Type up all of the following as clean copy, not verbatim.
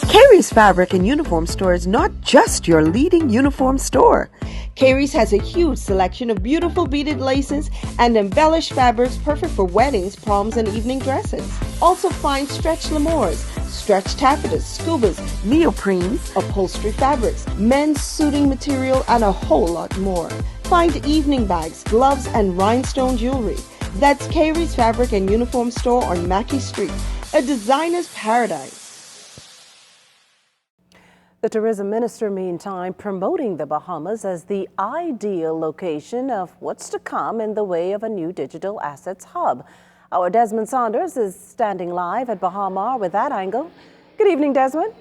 Carey's Fabric and Uniform Store is not just your leading uniform store. Carey's has a huge selection of beautiful beaded laces and embellished fabrics perfect for weddings, proms, and evening dresses. Also find stretch lamores, stretch taffetas, scubas, neoprenes, upholstery fabrics, men's suiting material, and a whole lot more. Find evening bags, gloves, and rhinestone jewelry. That's Carey's Fabric and Uniform Store on Mackey Street, a designer's paradise. The tourism minister, meantime, promoting the Bahamas as the ideal location of what's to come in the way of a new digital assets hub. Our Desmond Saunders is standing live at Bahamas with that angle. Good evening, Desmond.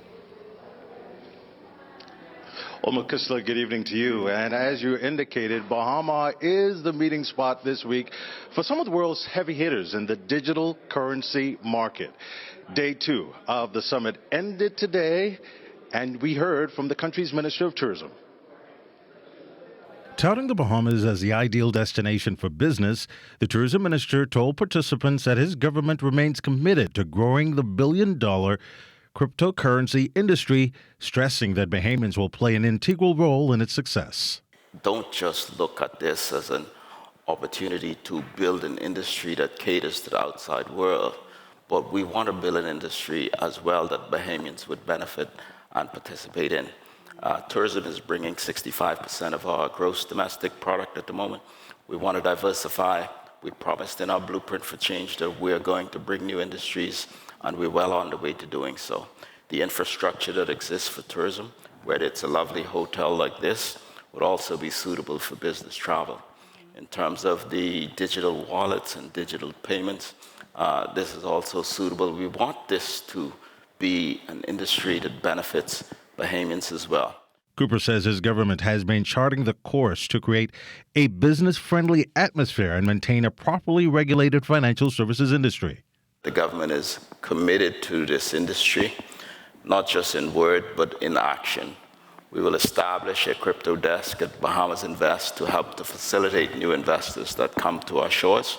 Well, Makisla, good evening to you. And as you indicated, Bahamas is the meeting spot this week for some of the world's heavy hitters in the digital currency market. Day 2 of the summit ended today, and we heard from the country's Minister of Tourism. Touting the Bahamas as the ideal destination for business, the tourism minister told participants that his government remains committed to growing the billion-dollar cryptocurrency industry, stressing that Bahamians will play an integral role in its success. Don't just look at this as an opportunity to build an industry that caters to the outside world, but we want to build an industry as well that Bahamians would benefit and participate in. Tourism is bringing 65% of our gross domestic product at the moment. We want to diversify. We promised in our blueprint for change that we're going to bring new industries, and we're well on the way to doing so. The infrastructure that exists for tourism, whether it's a lovely hotel like this, would also be suitable for business travel. In terms of the digital wallets and digital payments, this is also suitable. We want this to be an industry that benefits Bahamians as well. Cooper says his government has been charting the course to create a business-friendly atmosphere and maintain a properly regulated financial services industry. The government is committed to this industry, not just in word, but in action. We will establish a crypto desk at Bahamas Invest to help to facilitate new investors that come to our shores,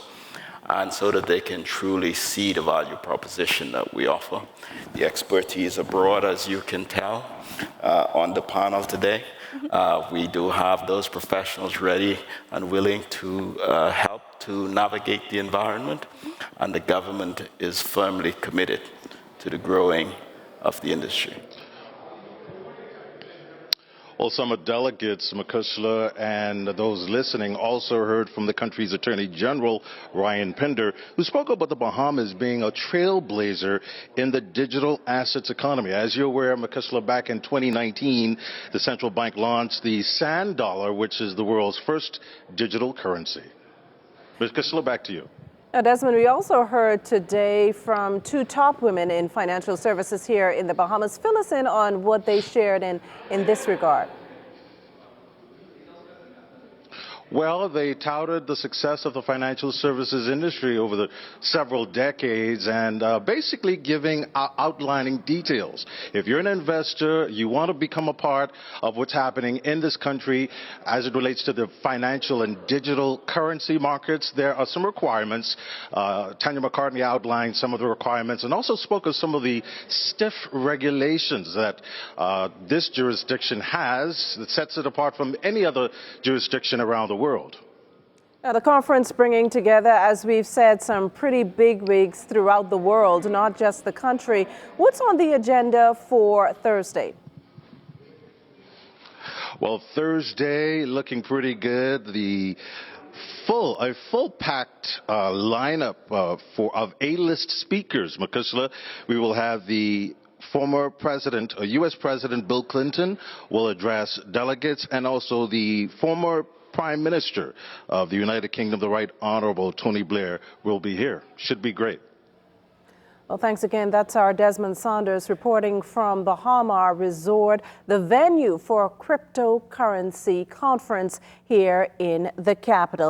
and so that they can truly see the value proposition that we offer. The expertise abroad, as you can tell on the panel today. We do have those professionals ready and willing to help to navigate the environment, and the government is firmly committed to the growing of the industry. Well, some of delegates, Makisla, and those listening also heard from the country's Attorney General, Ryan Pinder, who spoke about the Bahamas being a trailblazer in the digital assets economy. As you're aware, Makisla, back in 2019, the central bank launched the Sand Dollar, which is the world's first digital currency. Makisla, back to you. Now, Desmond, we also heard today from 2 top women in financial services here in the Bahamas. Fill us in on what they shared in this regard. Well, they touted the success of the financial services industry over the several decades and basically outlining details. If you're an investor, you want to become a part of what's happening in this country as it relates to the financial and digital currency markets, there are some requirements. Tanya McCartney outlined some of the requirements and also spoke of some of the stiff regulations that this jurisdiction has that sets it apart from any other jurisdiction around the world. Now, the conference bringing together, as we've said, some pretty big wigs throughout the world, not just the country. What's on the agenda for Thursday? Well, Thursday looking pretty good. A full-packed lineup of A-list speakers. Makisla, we will have the former president, U.S. President Bill Clinton will address delegates, and also the former Prime Minister of the United Kingdom, the Right Honorable Tony Blair, will be here. Should be great. Well, thanks again. That's our Desmond Saunders reporting from Bahamas Resort, the venue for a cryptocurrency conference here in the capital.